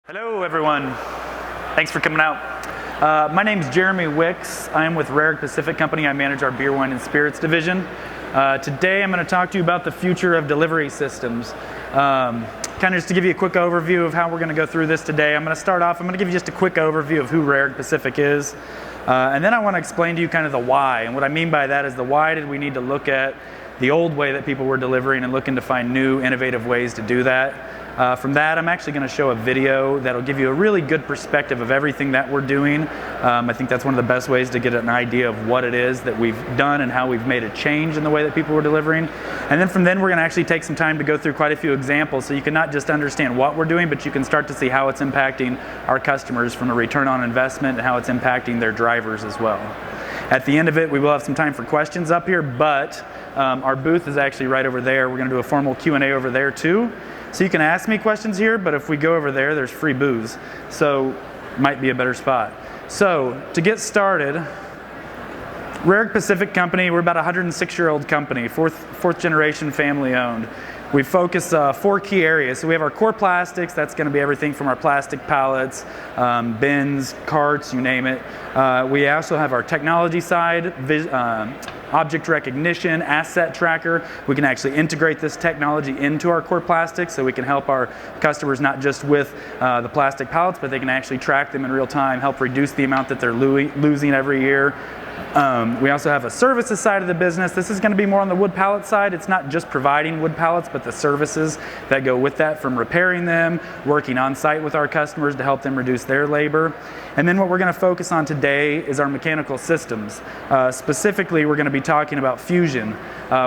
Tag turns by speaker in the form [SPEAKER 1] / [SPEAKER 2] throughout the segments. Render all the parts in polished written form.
[SPEAKER 1] Hello everyone, thanks for coming out. My name is Jeremy Wicks. I'm with Rare Pacific Company. I manage our beer, wine, and spirits division. Today I'm going to talk to you about the future of delivery systems. Kind of just to give you a quick overview of how we're going to go through this today. I'm going to give you just a quick overview of who Rare Pacific is. And then I want to explain to you kind of the why. And what I mean by that is the why did we need to look at the old way that people were delivering and looking to find new, innovative ways to do that. From that, I'm actually going to show a video that'll give you a really good perspective of everything that we're doing. I think that's one of the best ways to get an idea of what it is that we've done and how we've made a change in the way that people were delivering. And then from then, we're going to actually take some time to go through quite a few examples so you can not just understand what we're doing, but you can start to see how it's impacting our customers from a return on investment and how it's impacting their drivers as well. At the end of it, we will have some time for questions up here, but our booth is actually right over there. We're going to do a formal Q&A over there too. So you can ask me questions here, but if we go over there, there's free booze. So might be a better spot. So to get started, Rare Pacific Company, we're about a 106-year-old company, fourth generation family owned. We focus 4 key areas. So we have our core plastics. That's going to be everything from our plastic pallets, bins, carts, you name it. We also have our technology side, object recognition, asset tracker. We can actually integrate this technology into our core plastics so we can help our customers not just with the plastic pallets, but they can actually track them in real time, help reduce the amount that they're losing every year. We also have a services side of the business. This is going to be more on the wood pallet side. It's not just providing wood pallets, but the services that go with that, from repairing them, working on site with our customers to help them reduce their labor. And then what we're going to focus on today is our mechanical systems. Specifically, we're going to be talking about Fusion,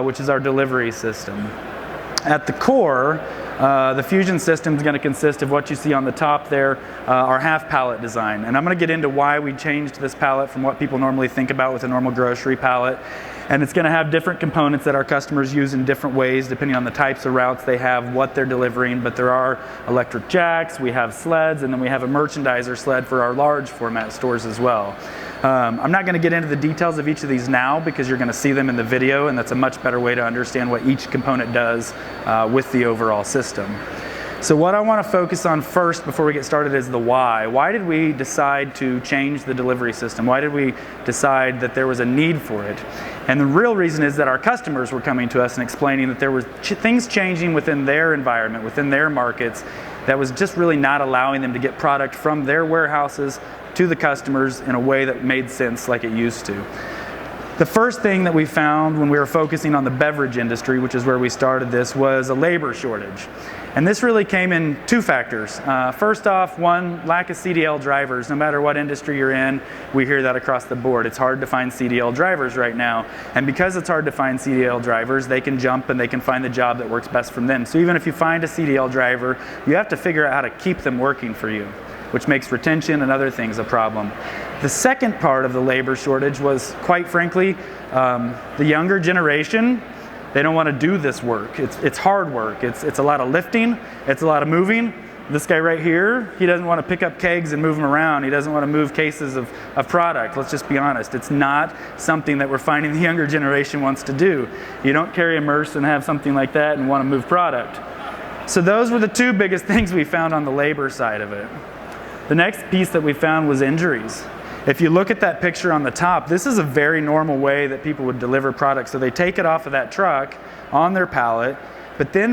[SPEAKER 1] which is our delivery system. At the core, the Fusion system is going to consist of what you see on the top there, our half pallet design. And I'm going to get into why we changed this pallet from what people normally think about with a normal grocery pallet. And it's going to have different components that our customers use in different ways depending on the types of routes they have, what they're delivering. But there are electric jacks, we have sleds, and then we have a merchandiser sled for our large format stores as well. I'm not going to get into the details of each of these now because you're going to see them in the video, and that's a much better way to understand what each component does with the overall system. So what I want to focus on first before we get started is the why. Why did we decide to change the delivery system? Why did we decide that there was a need for it? And the real reason is that our customers were coming to us and explaining that there were things changing within their environment, within their markets, that was just really not allowing them to get product from their warehouses to the customers in a way that made sense like it used to. The first thing that we found when we were focusing on the beverage industry, which is where we started this, was a labor shortage. And this really came in 2 factors. First off, one, lack of CDL drivers. No matter what industry you're in, we hear that across the board. It's hard to find CDL drivers right now. And because it's hard to find CDL drivers, they can jump and they can find the job that works best for them. So even if you find a CDL driver, you have to figure out how to keep them working for you, which makes retention and other things a problem. The second part of the labor shortage was, quite frankly, the younger generation. They don't want to do this work. It's hard work. It's a lot of lifting. It's a lot of moving. This guy right here, he doesn't want to pick up kegs and move them around. He doesn't want to move cases of product. Let's just be honest. It's not something that we're finding the younger generation wants to do. You don't carry a Merce and have something like that and want to move product. So those were the 2 biggest things we found on the labor side of it. The next piece that we found was injuries. If you look at that picture on the top, this is a very normal way that people would deliver products. So they take it off of that truck on their pallet, but then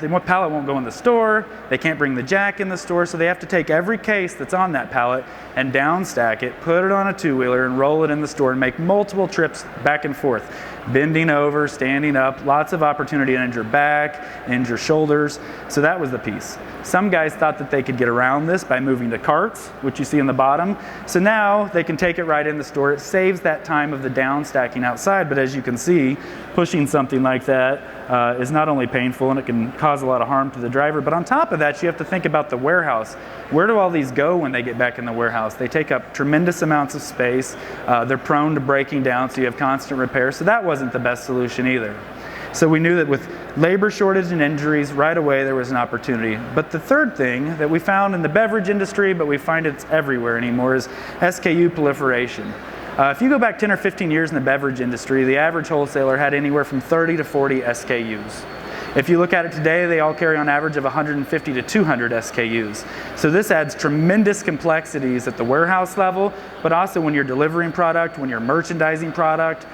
[SPEAKER 1] one pallet won't go in the store, they can't bring the jack in the store, so they have to take every case that's on that pallet and down stack it, put it on a 2-wheeler and roll it in the store and make multiple trips back and forth. Bending over, standing up, lots of opportunity to injure back, injure shoulders. So that was the piece. Some guys thought that they could get around this by moving to carts, which you see in the bottom. So now they can take it right in the store. It saves that time of the down stacking outside, but as you can see, pushing something like that is not only painful and it can cause a lot of harm to the driver, but on top of that, you have to think about the warehouse. Where do all these go when they get back in the warehouse? They take up tremendous amounts of space. They're prone to breaking down, so you have constant repair. So that wasn't the best solution either. So we knew that with labor shortage and injuries, right away there was an opportunity. But the third thing that we found in the beverage industry, but we find it's everywhere anymore, is SKU proliferation. If you go back 10 or 15 years in the beverage industry, the average wholesaler had anywhere from 30 to 40 SKUs. If you look at it today, they all carry on average of 150 to 200 SKUs. So this adds tremendous complexities at the warehouse level, but also when you're delivering product, when you're merchandising product,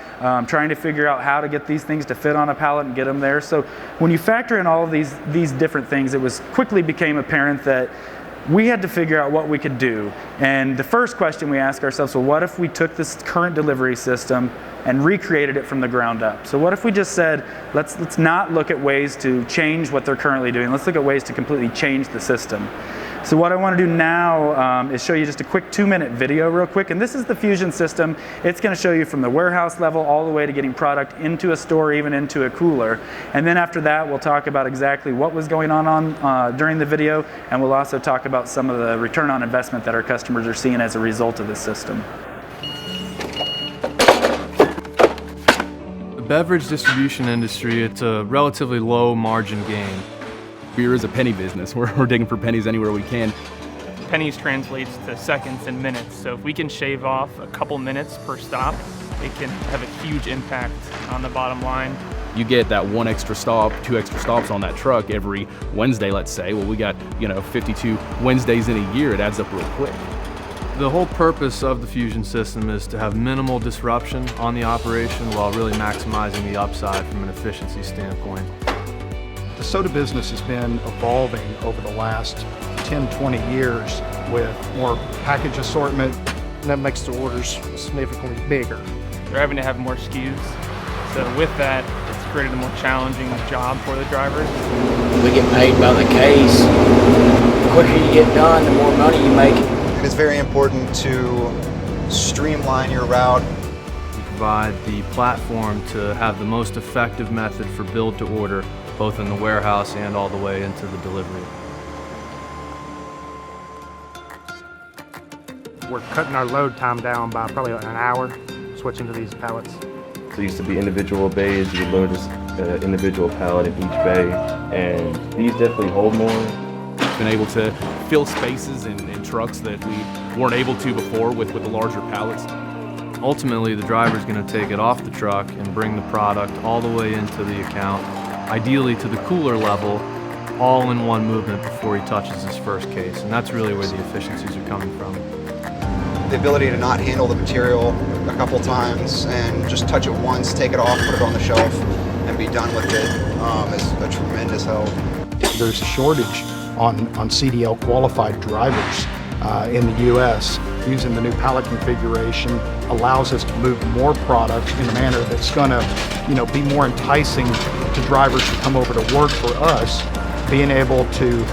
[SPEAKER 1] trying to figure out how to get these things to fit on a pallet and get them there. So when you factor in all of these different things, it quickly became apparent that we had to figure out what we could do. And the first question we asked ourselves, well, what if we took this current delivery system and recreated it from the ground up? So what if we just said, let's not look at ways to change what they're currently doing. Let's look at ways to completely change the system. So what I want to do now is show you just a quick 2-minute video real quick. And this is the Fusion system. It's going to show you from the warehouse level all the way to getting product into a store, even into a cooler. And then after that, we'll talk about exactly what was going on during the video. And we'll also talk about some of the return on investment that our customers are seeing as a result of this system.
[SPEAKER 2] The beverage distribution industry, it's a relatively low margin game.
[SPEAKER 3] Beer is a penny business. We're digging for pennies anywhere we can.
[SPEAKER 4] Pennies translates to seconds and minutes, so if we can shave off a couple minutes per stop, it can have a huge impact on the bottom line.
[SPEAKER 3] You get that 1 extra stop, 2 extra stops on that truck every Wednesday, let's say. Well, we got 52 Wednesdays in a year. It adds up real quick.
[SPEAKER 2] The whole purpose of the Fusion system is to have minimal disruption on the operation while really maximizing the upside from an efficiency standpoint.
[SPEAKER 5] The soda business has been evolving over the last 10, 20 years with more package assortment.
[SPEAKER 6] And that makes the orders significantly bigger.
[SPEAKER 4] They're having to have more SKUs, so with that, it's created a more challenging job for the drivers.
[SPEAKER 7] We get paid by the case. The quicker you get done, the more money you make.
[SPEAKER 8] It is very important to streamline your route.
[SPEAKER 2] We provide the platform to have the most effective method for build to order, both in the warehouse and all the way into the delivery.
[SPEAKER 6] We're cutting our load time down by probably an hour, switching to these pallets.
[SPEAKER 9] So it used to be individual bays. You would load this individual pallet in each bay, and these definitely hold more.
[SPEAKER 3] Been able to fill spaces in trucks that we weren't able to before with the larger pallets.
[SPEAKER 2] Ultimately, the driver's going to take it off the truck and bring the product all the way into the account, ideally to the cooler level, all in one movement before he touches his first case. And that's really where the efficiencies are coming from.
[SPEAKER 8] The ability to not handle the material a couple times and just touch it once, take it off, put it on the shelf, and be done with it is a tremendous help.
[SPEAKER 5] There's a shortage on CDL qualified drivers in the U.S. Using the new pallet configuration allows us to move more product in a manner that's going to, be more enticing to drivers to come over to work for us, being able to,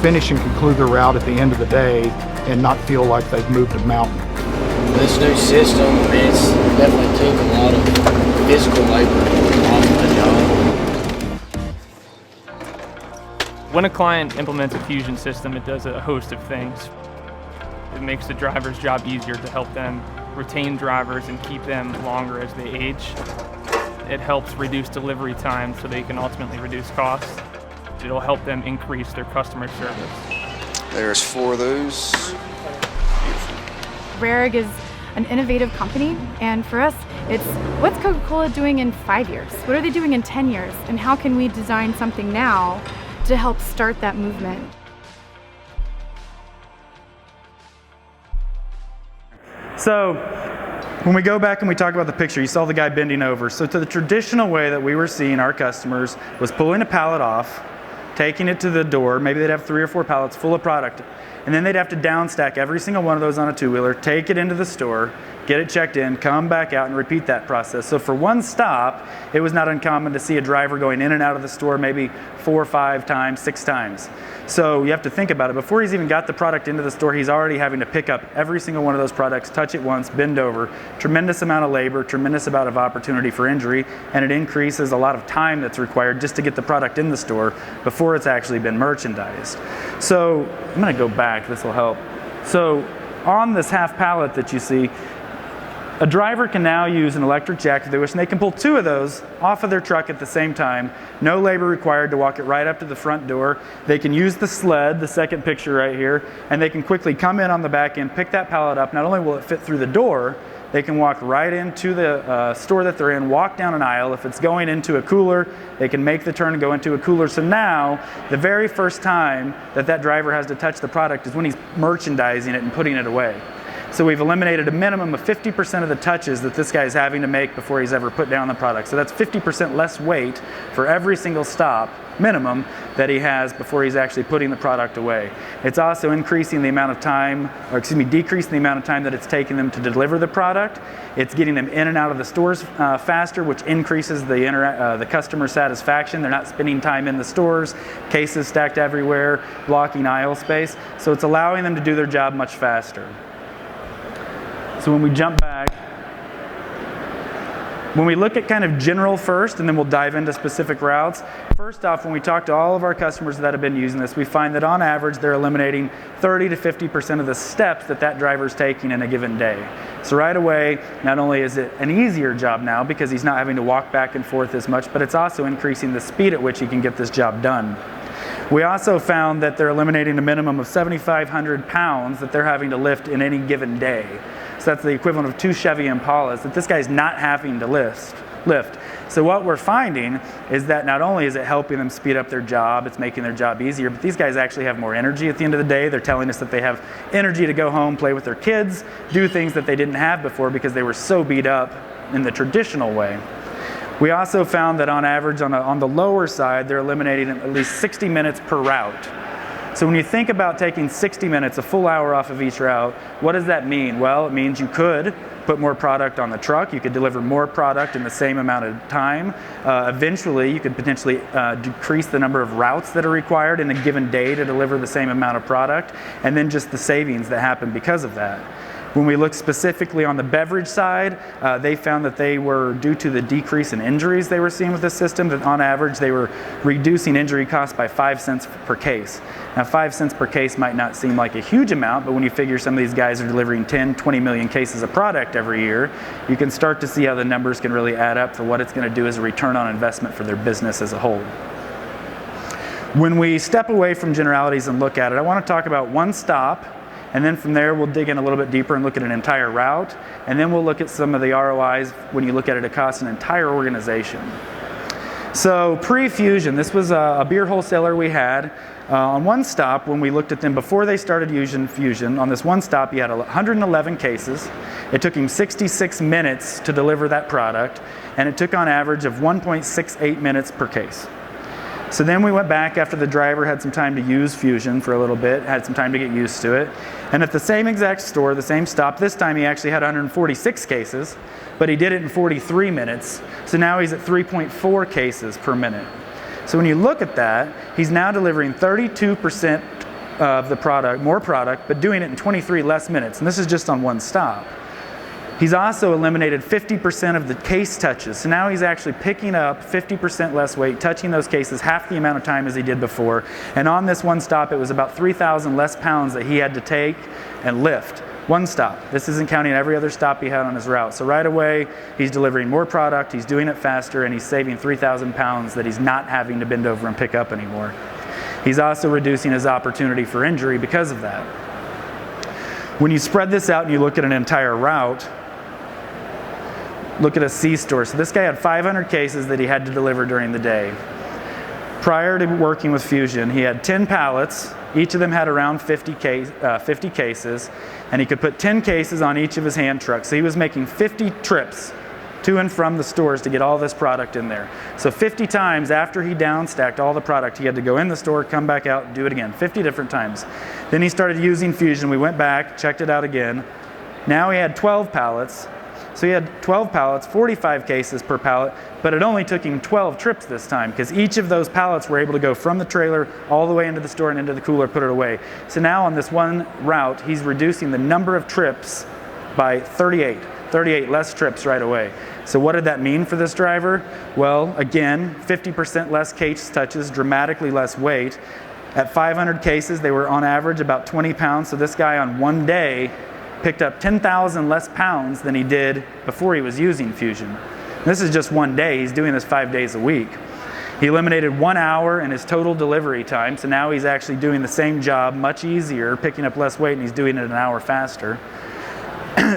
[SPEAKER 5] finish and conclude their route at the end of the day and not feel like they've moved a mountain.
[SPEAKER 7] This new system, it's definitely took a lot of physical labor off of the job.
[SPEAKER 4] When a client implements a Fusion system, it does a host of things. It makes the driver's job easier to help them retain drivers and keep them longer as they age. It helps reduce delivery time so they can ultimately reduce costs. It'll help them increase their customer service.
[SPEAKER 8] There's 4 of those.
[SPEAKER 10] Rehrig is an innovative company, and for us, it's what's Coca-Cola doing in 5 years? What are they doing in 10 years? And how can we design something now to help start that movement?
[SPEAKER 1] So when we go back and we talk about the picture, you saw the guy bending over. So to the traditional way that we were seeing our customers was pulling a pallet off, taking it to the door. Maybe they'd have 3 or 4 pallets full of product. And then they'd have to downstack every single one of those on a 2-wheeler, take it into the store, get it checked in, come back out and repeat that process. So for one stop, it was not uncommon to see a driver going in and out of the store maybe 4 or 5 times, 6 times. So you have to think about it. Before he's even got the product into the store, he's already having to pick up every single one of those products, touch it once, bend over. Tremendous amount of labor, tremendous amount of opportunity for injury, and it increases a lot of time that's required just to get the product in the store before it's actually been merchandised. So I'm going to go back, this will help. So on this half pallet that you see, a driver can now use an electric jack if they wish, and they can pull 2 of those off of their truck at the same time. No labor required to walk it right up to the front door. They can use the sled, the second picture right here, and they can quickly come in on the back end, pick that pallet up. Not only will it fit through the door, they can walk right into the store that they're in, walk down an aisle. If it's going into a cooler, they can make the turn and go into a cooler. So now, the very first time that that driver has to touch the product is when he's merchandising it and putting it away. So we've eliminated a minimum of 50% of the touches that this guy's having to make before he's ever put down the product. So that's 50% less weight for every single stop, minimum, that he has before he's actually putting the product away. It's also increasing the amount of time, decreasing the amount of time that it's taking them to deliver the product. It's getting them in and out of the stores faster, which increases the customer satisfaction. They're not spending time in the stores, cases stacked everywhere, blocking aisle space. So it's allowing them to do their job much faster. So when we jump back, when we look at kind of general first, and then we'll dive into specific routes. First off, when we talk to all of our customers that have been using this, we find that on average they're eliminating 30 to 50% of the steps that driver's taking in a given day. So right away, not only is it an easier job now because he's not having to walk back and forth as much, but it's also increasing the speed at which he can get this job done. We also found that they're eliminating a minimum of 7,500 pounds that they're having to lift in any given day. So that's the equivalent of 2 Chevy Impalas that this guy's not having to lift. So what we're finding is that not only is it helping them speed up their job, it's making their job easier, but these guys actually have more energy at the end of the day. They're telling us that they have energy to go home, play with their kids, do things that they didn't have before because they were so beat up in the traditional way. We also found that on average, on the lower side, they're eliminating at least 60 minutes per route. So when you think about taking 60 minutes, a full hour off of each route, what does that mean? Well, it means you could put more product on the truck, you could deliver more product in the same amount of time. Eventually, you could potentially decrease the number of routes that are required in a given day to deliver the same amount of product, and then just the savings that happen because of that. When we look specifically on the beverage side, they found that they were, due to the decrease in injuries they were seeing with this system, that on average they were reducing injury costs by 5 cents per case. Now 5 cents per case might not seem like a huge amount, but when you figure some of these guys are delivering 10, 20 million cases of product every year, you can start to see how the numbers can really add up for what it's going to do as a return on investment for their business as a whole. When we step away from generalities and look at it, I want to talk about one stop. And then from there, we'll dig in a little bit deeper and look at an entire route. And then we'll look at some of the ROIs when you look at it across an entire organization. So pre-Fusion, this was a beer wholesaler we had. On one stop, when we looked at them before they started using Fusion, on this one stop, he had 111 cases. It took him 66 minutes to deliver that product. And it took on average of 1.68 minutes per case. So then we went back after the driver had some time to use Fusion for a little bit, had some time to get used to it. And at the same exact store, the same stop, this time he actually had 146 cases, but he did it in 43 minutes. So now he's at 3.4 cases per minute. So when you look at that, he's now delivering 32% of the product, more product, but doing it in 23 less minutes. And this is just on one stop. He's also eliminated 50% of the case touches. So now he's actually picking up 50% less weight, touching those cases half the amount of time as he did before. And on this one stop, it was about 3,000 less pounds that he had to take and lift. One stop. This isn't counting every other stop he had on his route. So right away, he's delivering more product, he's doing it faster, and he's saving 3,000 pounds that he's not having to bend over and pick up anymore. He's also reducing his opportunity for injury because of that. When you spread this out and you look at an entire route, look at a C-store. So this guy had 500 cases that he had to deliver during the day. Prior to working with Fusion, he had 10 pallets. Each of them had around 50 cases, and he could put 10 cases on each of his hand trucks. So he was making 50 trips to and from the stores to get all this product in there. So 50 times after he downstacked all the product, he had to go in the store, come back out, do it again, 50 different times. Then he started using Fusion. We went back, checked it out again. Now he had 12 pallets. So he had 12 pallets, 45 cases per pallet, but it only took him 12 trips this time because each of those pallets were able to go from the trailer all the way into the store and into the cooler, put it away. So now on this one route, he's reducing the number of trips by 38 less trips right away. So what did that mean for this driver? Well, again, 50% less case touches, dramatically less weight. At 500 cases, they were on average about 20 pounds. So this guy on one day picked up 10,000 less pounds than he did before he was using Fusion. This is just one day. He's doing this 5 days a week. He eliminated 1 hour in his total delivery time, so now he's actually doing the same job much easier, picking up less weight, and he's doing it an hour faster.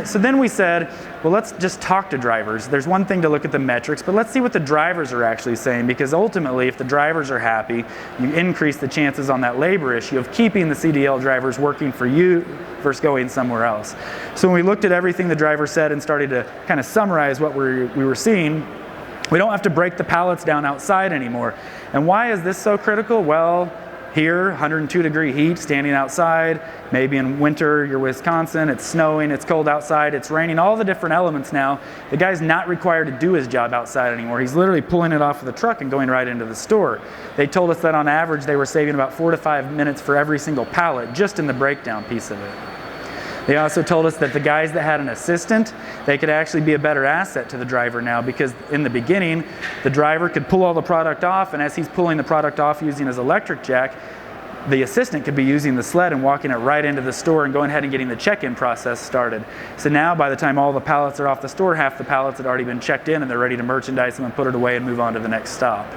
[SPEAKER 1] So then we said, well, let's just talk to drivers. There's one thing to look at the metrics, but let's see what the drivers are actually saying, because ultimately, if the drivers are happy, you increase the chances on that labor issue of keeping the CDL drivers working for you versus going somewhere else. So when we looked at everything the driver said and started to kind of summarize what we were seeing, we don't have to break the pallets down outside anymore. And why is this so critical? Well, here, 102-degree heat, standing outside, maybe in winter, you're Wisconsin, it's snowing, it's cold outside, it's raining, all the different elements now. The guy's not required to do his job outside anymore. He's literally pulling it off of the truck and going right into the store. They told us that on average, they were saving about 4 to 5 minutes for every single pallet, just in the breakdown piece of it. They also told us that the guys that had an assistant, they could actually be a better asset to the driver now, because in the beginning, the driver could pull all the product off, and as he's pulling the product off using his electric jack, the assistant could be using the sled and walking it right into the store and going ahead and getting the check-in process started. So now by the time all the pallets are off the store, half the pallets had already been checked in and they're ready to merchandise them and put it away and move on to the next stop.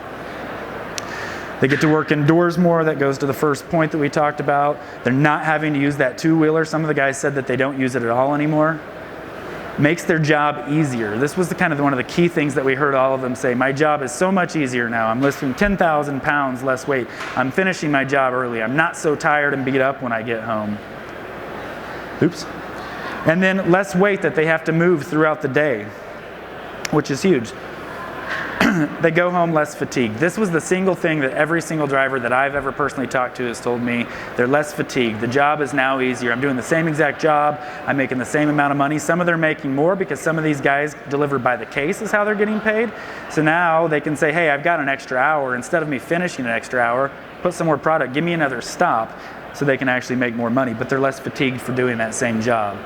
[SPEAKER 1] They get to work indoors more. That goes to the first point that we talked about. They're not having to use that two-wheeler. Some of the guys said that they don't use it at all anymore. Makes their job easier. This was one of the key things that we heard all of them say. My job is so much easier now. I'm lifting 10,000 pounds less weight. I'm finishing my job early. I'm not so tired and beat up when I get home. Oops. And then less weight that they have to move throughout the day, which is huge. They go home less fatigued. This was the single thing that every single driver that I've ever personally talked to has told me. They're less fatigued. The job is now easier. I'm doing the same exact job. I'm making the same amount of money. Some of them are making more because some of these guys deliver by the case is how they're getting paid. So now they can say, hey, I've got an extra hour. Instead of me finishing an extra hour, put some more product, give me another stop, so they can actually make more money. But they're less fatigued for doing that same job.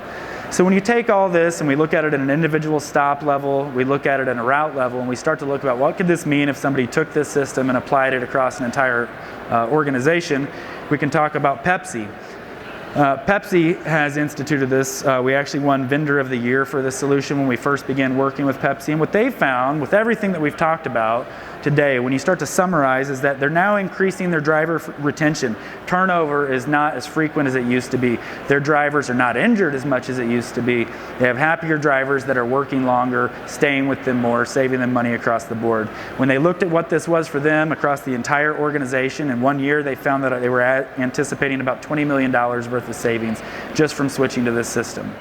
[SPEAKER 1] So when you take all this and we look at it at an individual stop level, we look at it at a route level, and we start to look about what could this mean if somebody took this system and applied it across an entire organization, we can talk about Pepsi. Pepsi has instituted this. We actually won Vendor of the Year for this solution when we first began working with Pepsi. And what they found with everything that we've talked about today, when you start to summarize, is that they're now increasing their driver retention. Turnover is not as frequent as it used to be. Their drivers are not injured as much as it used to be. They have happier drivers that are working longer, staying with them more, saving them money across the board. When they looked at what this was for them across the entire organization, in 1 year they found that they were anticipating about $20 million worth of savings just from switching to this system.